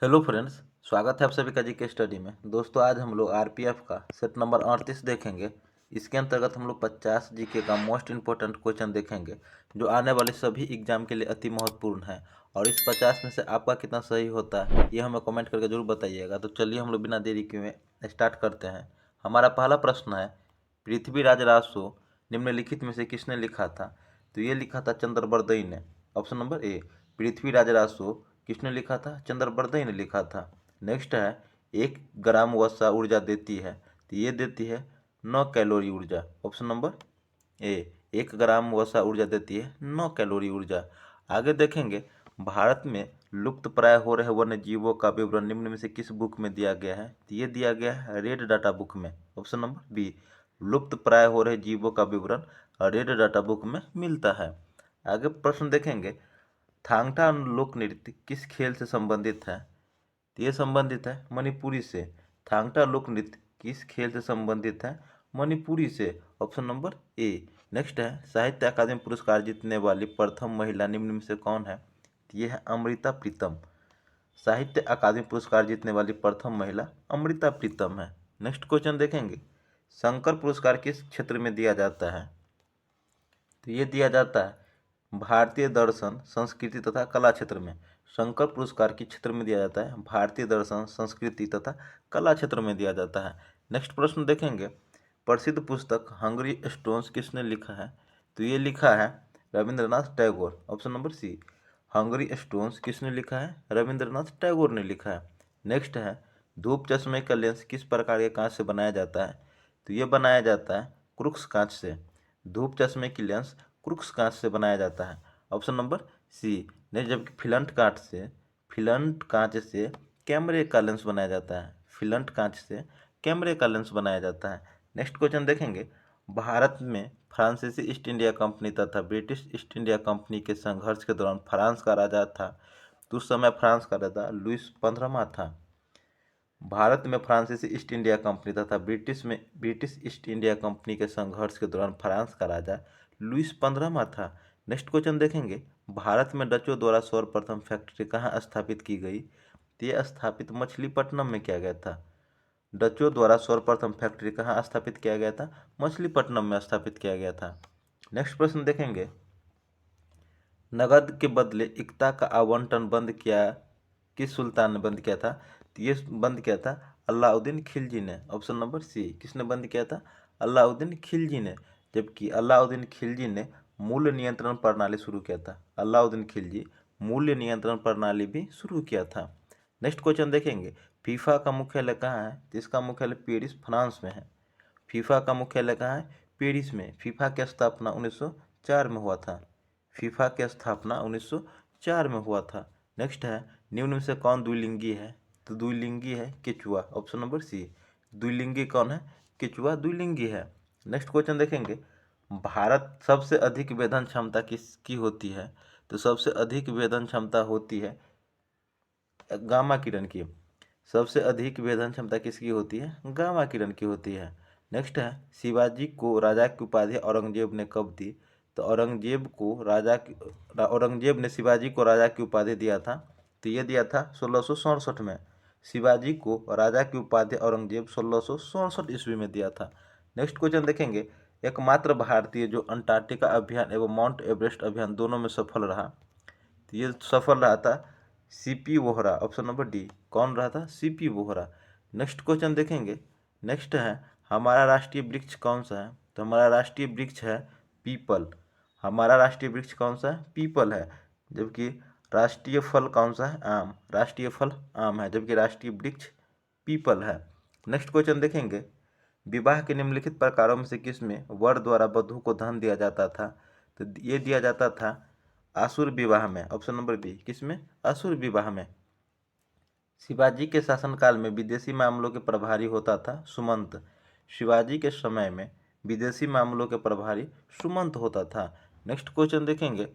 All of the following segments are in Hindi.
हेलो फ्रेंड्स, स्वागत है आप सभी का जी के स्टडी में। दोस्तों, आज हम लोग आरपीएफ का सेट नंबर 38 देखेंगे। इसके अंतर्गत हम लोग 50 जीके का मोस्ट इंपॉर्टेंट क्वेश्चन देखेंगे जो आने वाले सभी एग्जाम के लिए अति महत्वपूर्ण है। और इस 50 में से आपका कितना सही होता है ये हमें कमेंट करके जरूर बताइएगा। तो चलिए हम लोग बिना देरी किए स्टार्ट करते हैं। हमारा पहला प्रश्न है, पृथ्वीराज रासो निम्नलिखित में से किसने लिखा था? तो ये लिखा था चंद्रबरदई ने। ऑप्शन नंबर ए, पृथ्वीराज रासो किसने लिखा था? चंद्रबरदई ने लिखा था। नेक्स्ट है, 1 ग्राम वसा ऊर्जा देती है, तो ये देती है 9 कैलोरी ऊर्जा। ऑप्शन नंबर ए, 1 ग्राम वसा ऊर्जा देती है 9 कैलोरी ऊर्जा। आगे देखेंगे, भारत में लुप्त प्राय हो रहे वन्य जीवों का विवरण निम्न में से किस बुक में दिया गया है? तो ये दिया गया है रेड डाटा बुक में। ऑप्शन नंबर बी, लुप्त प्राय हो रहे जीवों का विवरण रेड डाटा बुक में मिलता है। आगे प्रश्न देखेंगे, थांगटा लोक नृत्य किस खेल से संबंधित है? तो ये संबंधित है मणिपुरी से। थांगटा लोक नृत्य किस खेल से संबंधित है? मणिपुरी से। ऑप्शन नंबर ए। नेक्स्ट है, साहित्य अकादमी पुरस्कार जीतने वाली प्रथम महिला निम्न में से कौन है? तो ये है अमृता प्रीतम। साहित्य अकादमी पुरस्कार जीतने वाली प्रथम महिला अमृता प्रीतम है। नेक्स्ट क्वेश्चन देखेंगे, शंकर पुरस्कार किस क्षेत्र में दिया जाता है? तो ये दिया जाता है भारतीय दर्शन, संस्कृति तथा कला क्षेत्र में। शंकर पुरस्कार किस क्षेत्र में दिया जाता है? भारतीय दर्शन, संस्कृति तथा कला क्षेत्र में दिया जाता है। नेक्स्ट प्रश्न देखेंगे, प्रसिद्ध पुस्तक हंगरी स्टोन्स किसने लिखा है? तो ये लिखा है Rabindranath Tagore. Option number C, Hungry Stones किसने लिखा है? रविंद्रनाथ टैगोर ने लिखा है। नेक्स्ट है, धूप चश्मे का लेंस किस प्रकार के कांच से बनाया जाता है? तो ये बनाया जाता है क्रुक्स कांच से। धूप चश्मे की लेंस क्रुक्स कांच से बनाया जाता है। ऑप्शन नंबर सी। नेक्स्ट, जबकि फिलंट कांच से कैमरे का लेंस बनाया जाता है। फिलंट कांच से कैमरे का लेंस बनाया जाता है। नेक्स्ट क्वेश्चन देखेंगे, भारत में फ्रांसीसी ईस्ट इंडिया कंपनी तथा ब्रिटिश ईस्ट इंडिया कंपनी के संघर्ष के दौरान फ्रांस का राजा था, तो उस समय फ्रांस का राजा लुइस 15वां था। भारत में फ्रांसीसी ईस्ट इंडिया कंपनी तथा ब्रिटिश ईस्ट इंडिया कंपनी के संघर्ष के दौरान फ्रांस का राजा लुइस 15वां था। नेक्स्ट क्वेश्चन देखेंगे, भारत में डचों द्वारा सर्वप्रथम फैक्ट्री कहाँ स्थापित की गई? तो ये स्थापित मछलीपट्टनम में किया गया था। डचों द्वारा सर्वप्रथम फैक्ट्री कहाँ स्थापित किया गया था? मछलीपट्टनम में स्थापित किया गया था। नेक्स्ट प्रश्न देखेंगे, नगद के बदले इक्ता का आवंटन बंद किया किस सुल्तान ने बंद किया था? तो ये बंद किया था अलाउद्दीन खिलजी ने। ऑप्शन नंबर सी, किसने बंद किया था? अलाउद्दीन खिलजी ने। जबकि अलाउद्दीन खिलजी ने मूल्य नियंत्रण प्रणाली शुरू किया था। अलाउद्दीन खिलजी मूल्य नियंत्रण प्रणाली भी शुरू किया था। नेक्स्ट क्वेश्चन देखेंगे, फीफा का मुख्यालय कहाँ है? जिसका मुख्यालय पेरिस, फ्रांस में है। फीफा का मुख्यालय कहाँ है? पेरिस में। फीफा की स्थापना 1904 में हुआ था। फीफा की स्थापना 1904 में हुआ था। नेक्स्ट है, निम्न में से कौन द्विलिंगी है? तो द्विलिंगी है केचुआ। ऑप्शन नंबर सी, द्विलिंगी कौन है? केचुआ द्विलिंगी है। नेक्स्ट क्वेश्चन देखेंगे, भारत सबसे अधिक वेधन क्षमता किसकी होती है? तो सबसे अधिक वेधन क्षमता होती है गामा किरण की। सबसे अधिक वेधन क्षमता किसकी होती है? गामा किरण की होती है। नेक्स्ट है, शिवाजी को राजा की उपाधि औरंगजेब ने कब दी? तो औरंगजेब ने शिवाजी को राजा की उपाधि दिया था, तो ये दिया था 1667 में। शिवाजी को राजा की उपाधि औरंगजेब 1667 ईस्वी में दिया था। नेक्स्ट क्वेश्चन देखेंगे, एकमात्र भारतीय जो अंटार्कटिका अभियान एवं माउंट एवरेस्ट अभियान दोनों में सफल रहा, तो ये सफल रहा था CP Vohra. Option number D, कौन रहा था? सीपी वोहरा। नेक्स्ट क्वेश्चन देखेंगे, नेक्स्ट है, हमारा राष्ट्रीय वृक्ष कौन सा है? तो हमारा राष्ट्रीय वृक्ष है पीपल। हमारा राष्ट्रीय वृक्ष कौन सा है? पीपल है। जबकि राष्ट्रीय फल कौन सा है? आम। राष्ट्रीय फल आम है, जबकि राष्ट्रीय वृक्ष पीपल है। नेक्स्ट क्वेश्चन देखेंगे, विवाह के निम्नलिखित प्रकारों में से किसमें वर द्वारा वधू को धन दिया जाता था? तो ये दिया जाता था आसुर विवाह में। ऑप्शन नंबर बी, किसमें? आसुर विवाह में। शिवाजी के शासनकाल में विदेशी मामलों के प्रभारी होता था सुमंत। शिवाजी के समय में विदेशी मामलों के प्रभारी सुमंत होता था। नेक्स्ट क्वेश्चन देखेंगे,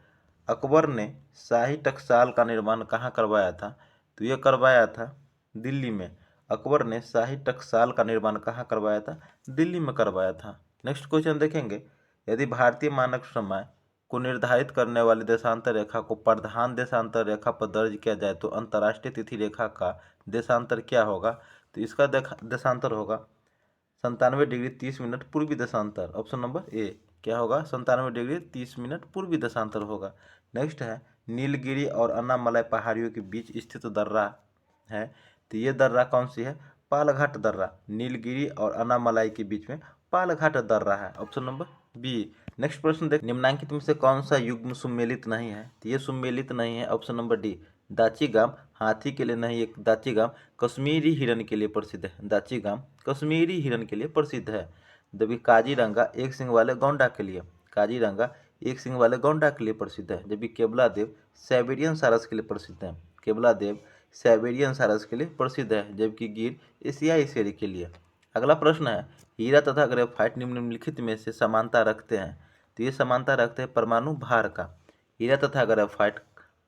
अकबर ने शाही टकसाल का निर्माण कहाँ करवाया था? तो ये करवाया था दिल्ली में। अकबर ने शाही टकसाल का निर्माण कहाँ करवाया था? दिल्ली में करवाया था। नेक्स्ट क्वेश्चन देखेंगे, यदि भारतीय मानक समय को निर्धारित करने वाली देशांतर रेखा को प्रधान देशांतर रेखा पर दर्ज किया जाए तो अंतर्राष्ट्रीय तिथि रेखा का देशांतर क्या होगा? तो इसका देशांतर होगा 97 डिग्री 30 मिनट पूर्वी देशांतर। ऑप्शन नंबर ए क्या होगा? 97 डिग्री 30 मिनट पूर्वी देशांतर होगा। नेक्स्ट है नीलगिरी और अन्नामलाई पहाड़ियों के बीच स्थित दर्रा है, तो ये दर्रा कौन सी है? पालघाट दर्रा। नीलगिरी और अन्नामलाई के बीच में पालघाट दर्रा है। Option number B. नेक्स्ट प्रश्न देख, निम्नांकित में से कौन सा युग्म सुमेलित नहीं है? तो ये सुमेलित नहीं है। ऑप्शन नंबर डी दाचीगाम हाथी के लिए नहीं, एक दाचीगाम कश्मीरी हिरण के लिए प्रसिद्ध है। दाचीगाम कश्मीरी हिरण के लिए प्रसिद्ध है। जबकि काजीरंगा एक सिंह वाले गौंडा के लिए, काजीरंगा एक सिंह वाले गौंडा के लिए प्रसिद्ध है। जबकि केवलादेव साइबेरियन सारस के लिए प्रसिद्ध है। केवलादेव साइबेरियन सारस के लिए प्रसिद्ध है। जबकि गिर एशियाई शेर के लिए। अगला प्रश्न है हीरा तथा ग्रेफाइट निम्नलिखित में से समानता रखते हैं? तो ये समानता रखते हैं परमाणु भार का। हीरा तथा ग्रेफाइट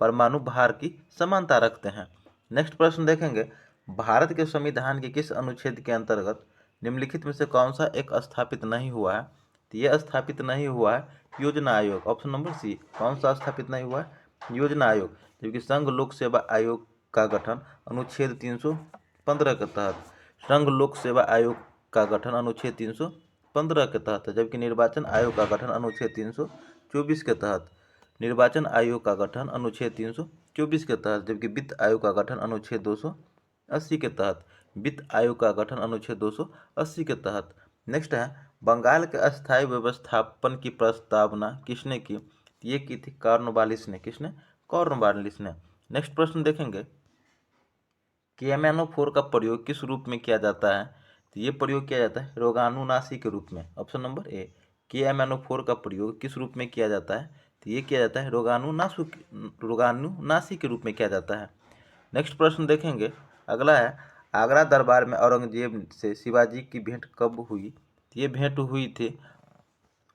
परमाणु भार की समानता रखते हैं। नेक्स्ट प्रश्न देखेंगे, भारत के संविधान के किस अनुच्छेद के अंतर्गत निम्नलिखित में से कौन सा एक स्थापित नहीं हुआ है? तो यह स्थापित नहीं हुआ है योजना आयोग। Option number C. कौन सा स्थापित नहीं हुआ है? योजना आयोग। जबकि संघ लोक सेवा आयोग का गठन अनुच्छेद 315 के तहत, संघ लोक सेवा आयोग का गठन अनुच्छेद 315 के तहत है। जबकि निर्वाचन आयोग का गठन अनुच्छेद 324 के तहत, निर्वाचन आयोग का गठन अनुच्छेद 324 के तहत। जबकि वित्त आयोग का गठन अनुच्छेद 280 के तहत, वित्त आयोग का गठन अनुच्छेद 280 के तहत। नेक्स्ट है बंगाल के अस्थायी व्यवस्थापन की प्रस्तावना किसने की? ये की थी कॉर्नवालिस ने। किसने? कॉर्नवालिस ने। नेक्स्ट प्रश्न देखेंगे, KMnO4 का प्रयोग किस रूप में किया जाता है? तो ये प्रयोग किया जाता है रोगाणुनाशी के रूप में। ऑप्शन नंबर ए। KMnO4 का प्रयोग किस रूप में किया जाता है? तो ये किया जाता है रोगाणुनाशी के रूप में किया जाता है। नेक्स्ट प्रश्न देखेंगे, अगला है आगरा दरबार में औरंगजेब से शिवाजी की भेंट कब हुई? तो ये भेंट हुई थी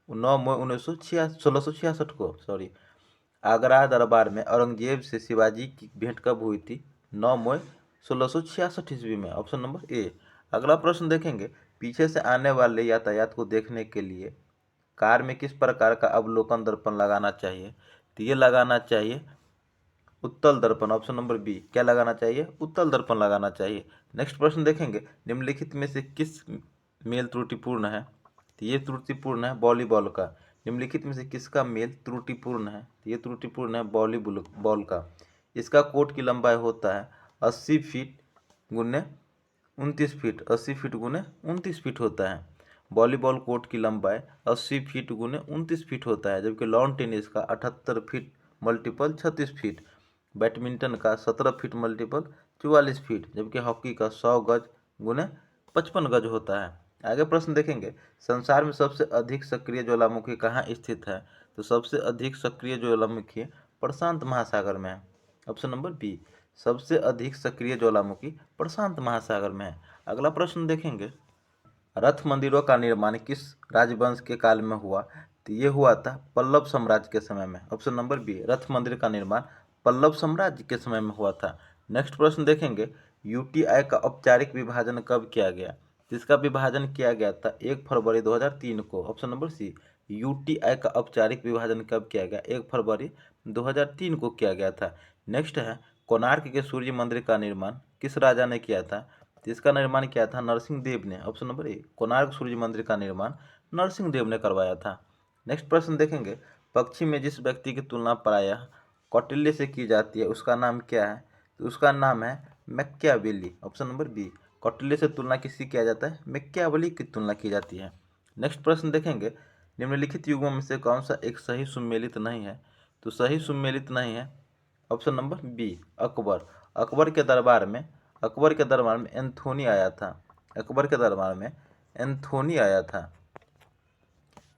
9 मई 1666 को। आगरा दरबार में औरंगजेब से शिवाजी की भेंट कब हुई थी? 9 मई 1666 ईस्वी में। ऑप्शन नंबर ए। अगला प्रश्न देखेंगे, पीछे से आने वाले यातायात को देखने के लिए कार में किस प्रकार का अवलोकन दर्पण लगाना चाहिए? तो ये लगाना चाहिए उत्तल दर्पण। Option number B. क्या लगाना चाहिए? उत्तल दर्पण लगाना चाहिए। नेक्स्ट प्रश्न देखेंगे, निम्नलिखित में से किस मेल त्रुटिपूर्ण है? तो ये त्रुटिपूर्ण है वॉलीबॉल का। निम्नलिखित में से किसका मेल त्रुटिपूर्ण है? तो ये त्रुटिपूर्ण है वॉलीबॉल का। इसका कोर्ट की लंबाई होता है 80 फीट गुने 29 फीट। 80 फीट गुने 29 फीट होता है। वॉलीबॉल कोर्ट की लंबाई 80 फीट गुने 29 फीट होता है। जबकि लॉन टेनिस का 78 फीट मल्टीपल 36 फीट, बैडमिंटन का 17 फीट मल्टीपल 44 फीट, जबकि हॉकी का 100 गज गुने 55 गज होता है। आगे प्रश्न देखेंगे, संसार में सबसे अधिक सक्रिय ज्वालामुखी कहाँ स्थित है? तो सबसे अधिक सक्रिय ज्वालामुखी प्रशांत महासागर में है। Option number B. सबसे अधिक सक्रिय ज्वालामुखी प्रशांत महासागर में है। अगला प्रश्न देखेंगे, रथ मंदिरों का निर्माण किस राजवंश के काल में हुआ? तो ये हुआ था पल्लव साम्राज्य के समय में। Option number B. रथ मंदिर का निर्माण पल्लव साम्राज्य के समय में हुआ था। नेक्स्ट प्रश्न देखेंगे, यूटीआई का औपचारिक विभाजन कब किया गया? इसका विभाजन किया गया था 1 फरवरी 2003 को। ऑप्शन नंबर सी। यूटीआई का औपचारिक विभाजन कब किया गया? 1 फरवरी 2003 को किया गया था। नेक्स्ट है कोणार्क के सूर्य मंदिर का निर्माण किस राजा ने किया था? इसका निर्माण किया था नरसिंह देव ने। Option number A. कोणार्क सूर्य मंदिर का निर्माण नरसिंह देव ने करवाया था। नेक्स्ट प्रश्न देखेंगे, पक्षी में जिस व्यक्ति की तुलना प्रायः कौटिल्य से की जाती है उसका नाम क्या है? तो उसका नाम है Machiavelli. Option number B. Kautilya से तुलना किसकी किया जाता है? मैकियावेली की तुलना की जाती है। नेक्स्ट प्रश्न देखेंगे, निम्नलिखित युगों में से कौन सा एक सही सुमेलित नहीं है? तो सही सुमेलित नहीं है option number B Akbar. Akbar के दरबार में एंथोनी आया था। अकबर के दरबार में एंथोनी आया था।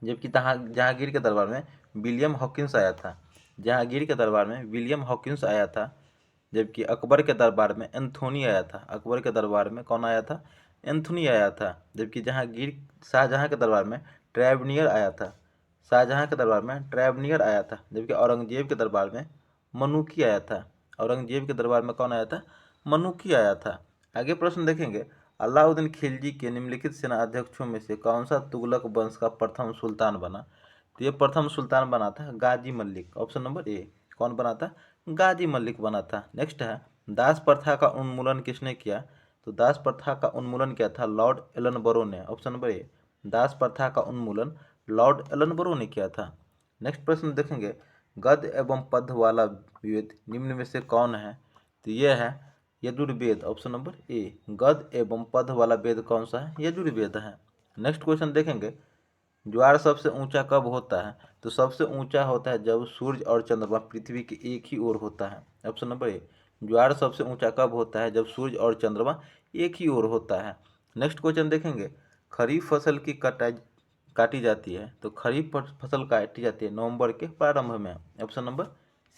जबकि जहांगीर के दरबार में विलियम हॉकिंस आया था। जहांगीर के दरबार में विलियम हॉकिंस आया था, जबकि अकबर के दरबार में एंथोनी आया था। अकबर के दरबार में कौन आया था? एंथोनी आया था। जबकि शाहजहां के दरबार में ट्रैवनियर आया था। शाहजहां के दरबार में ट्रैवनियर आया था। जबकि औरंगजेब के दरबार में मनुकी आया था। औरंगजेब के दरबार में कौन आया था? मनुकी आया था। आगे प्रश्न देखेंगे, अलाउद्दीन खिलजी के निम्नलिखित सेना अध्यक्षों में से कौन सा तुगलक वंश का प्रथम सुल्तान बना? तो ये प्रथम सुल्तान बना था गाजी मलिक, ऑप्शन नंबर ए। कौन बना था? गाजी मलिक बना था। नेक्स्ट है दास प्रथा का उन्मूलन किसने किया? तो दास प्रथा का उन्मूलन किया था लॉर्ड एलनबरो ने, ऑप्शन नंबर ए। दास प्रथा का उन्मूलन लॉर्ड एलनबरो ने किया था। नेक्स्ट प्रश्न देखेंगे, गद्य एवं पद्य वाला वेद निम्न में से कौन है? तो यह है यजुर्वेद, ऑप्शन नंबर ए। गद्य एवं पद्य वाला वेद कौन सा है? यजुर्वेद है। नेक्स्ट क्वेश्चन देखेंगे, ज्वार सबसे ऊंचा कब होता है? तो सबसे ऊंचा होता है जब सूर्य और चंद्रमा पृथ्वी के एक ही ओर होता है, ऑप्शन नंबर ए। ज्वार सबसे ऊंचा कब होता है? जब सूर्य और चंद्रमा एक ही ओर होता है। नेक्स्ट क्वेश्चन देखेंगे, खरीफ फसल की कटाई काटी जाती है? तो खरीफ फसल काटी जाती है नवंबर के प्रारंभ में, ऑप्शन नंबर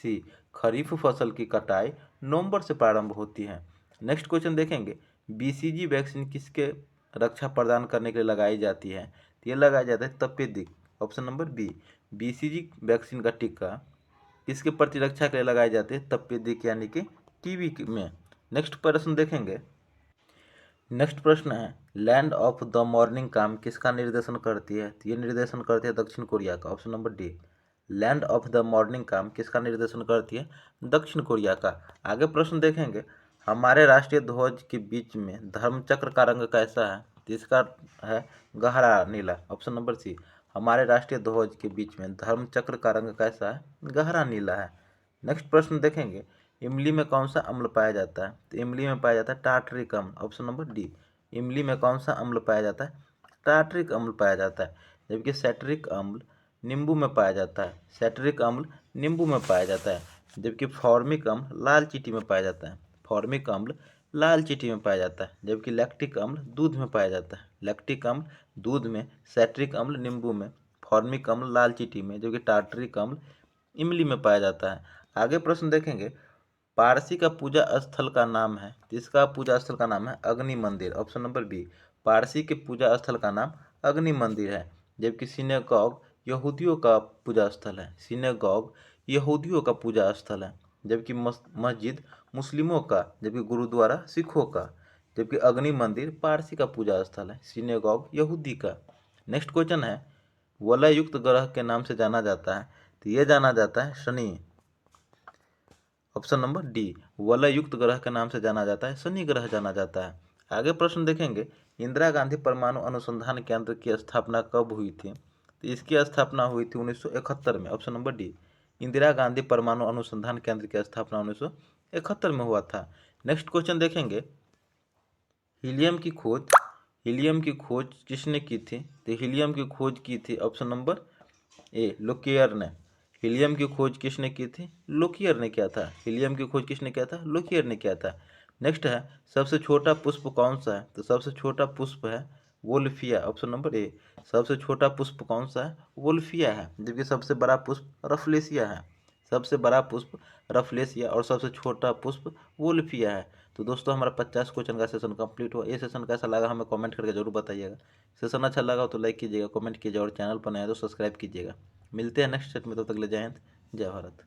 सी। खरीफ फसल की कटाई नवंबर से प्रारंभ होती है। नेक्स्ट क्वेश्चन देखेंगे, बीसीजी वैक्सीन किसके रक्षा प्रदान करने के लिए लगाई जाती है? तो ये लगाया जाता है तपेदिक, option number B. BCG vaccine का टीका किसके प्रतिरक्षा के लिए लगाए जाते हैं? तपेदिक यानी कि टीबी में। नेक्स्ट प्रश्न देखेंगे, नेक्स्ट प्रश्न है, लैंड ऑफ द मॉर्निंग काम किसका निर्देशन करती है? तो ये निर्देशन करती है दक्षिण कोरिया का, option number D. Land of the morning काम किसका निर्देशन करती है? दक्षिण कोरिया का। आगे प्रश्न देखेंगे, हमारे राष्ट्रीय ध्वज के बीच में धर्मचक्र का रंग कैसा है? तो इसका है गहरा नीला, ऑप्शन नंबर सी। हमारे राष्ट्रीय ध्वज के बीच में धर्मचक्र का रंग कैसा है? गहरा नीला है। नेक्स्ट प्रश्न देखेंगे, इमली में कौन सा अम्ल पाया जाता है? तो इमली में पाया जाता है टार्टरिक अम्ल, ऑप्शन नंबर डी। इमली में कौन सा अम्ल पाया जाता है? टार्टरिक अम्ल पाया जाता है। जबकि सेट्रिक अम्ल नींबू में पाया जाता है। सेट्रिक अम्ल नींबू में पाया जाता है। जबकि फॉर्मिक अम्ल लाल चींटी में पाया जाता है। फॉर्मिक अम्ल लाल चींटी में पाया जाता है। जबकि लैक्टिक अम्ल दूध में पाया जाता है। लैक्टिक अम्ल दूध में, सेट्रिक अम्ल नींबू में, फॉर्मिक अम्ल लाल चींटी में, जबकि टार्टरिक अम्ल इमली में पाया जाता है। आगे प्रश्न देखेंगे, पारसी का पूजा स्थल का नाम है? इसका पूजा स्थल का नाम है अग्नि मंदिर, ऑप्शन नंबर बी। पारसी के पूजा स्थल का नाम अग्नि मंदिर है। जबकि सिनेगॉग यहूदियों का पूजा स्थल है। सिनेगॉग यहूदियों का पूजा स्थल है। जबकि मस्जिद मुस्लिमों का, जबकि गुरुद्वारा सिखों का। जबकि अग्नि मंदिर पारसी का पूजा स्थल है, सिनेगॉग यहूदी का। नेक्स्ट क्वेश्चन है, वलय युक्त ग्रह के नाम से जाना जाता है? तो ये जाना जाता है शनि, ऑप्शन नंबर डी। वलय युक्त ग्रह के नाम से जाना जाता है शनि ग्रह जाना जाता है। आगे प्रश्न देखेंगे, इंदिरा गांधी परमाणु अनुसंधान केंद्र की स्थापना कब हुई थी? तो इसकी स्थापना हुई थी 1971 में, option number D. Indira Gandhi परमाणु अनुसंधान केंद्र की स्थापना 1971 में हुआ था। नेक्स्ट क्वेश्चन देखेंगे, हीलियम की खोज किसने की थी? तो हीलियम की खोज की थी, ऑप्शन नंबर ए, लोकियर ने। हीलियम की खोज किसने की थी? लोकियर ने किया था। हीलियम की खोज किसने किया था? लोकियर ने किया था। नेक्स्ट है, सबसे छोटा पुष्प कौन सा है? तो सबसे छोटा पुष्प है वोल्फिया, ऑप्शन नंबर ए। सबसे छोटा पुष्प कौन सा है? वोल्फिया है। जबकि सबसे बड़ा पुष्प रफलेसिया है। सबसे बड़ा पुष्प रफलेसिया और सबसे छोटा पुष्प वोल्फिया है। तो दोस्तों हमारा 50 क्वेश्चन का सेशन कंप्लीट हुआ। ये सेशन कैसा लगा हमें कमेंट करके जरूर बताइएगा। सेशन अच्छा लगा तो लाइक कीजिएगा, कमेंट कीजिएगा और चैनल पर नया तो सब्सक्राइब कीजिएगा। मिलते हैं नेक्स्ट सेट में, तब तक ले जय हिंद, जय भारत।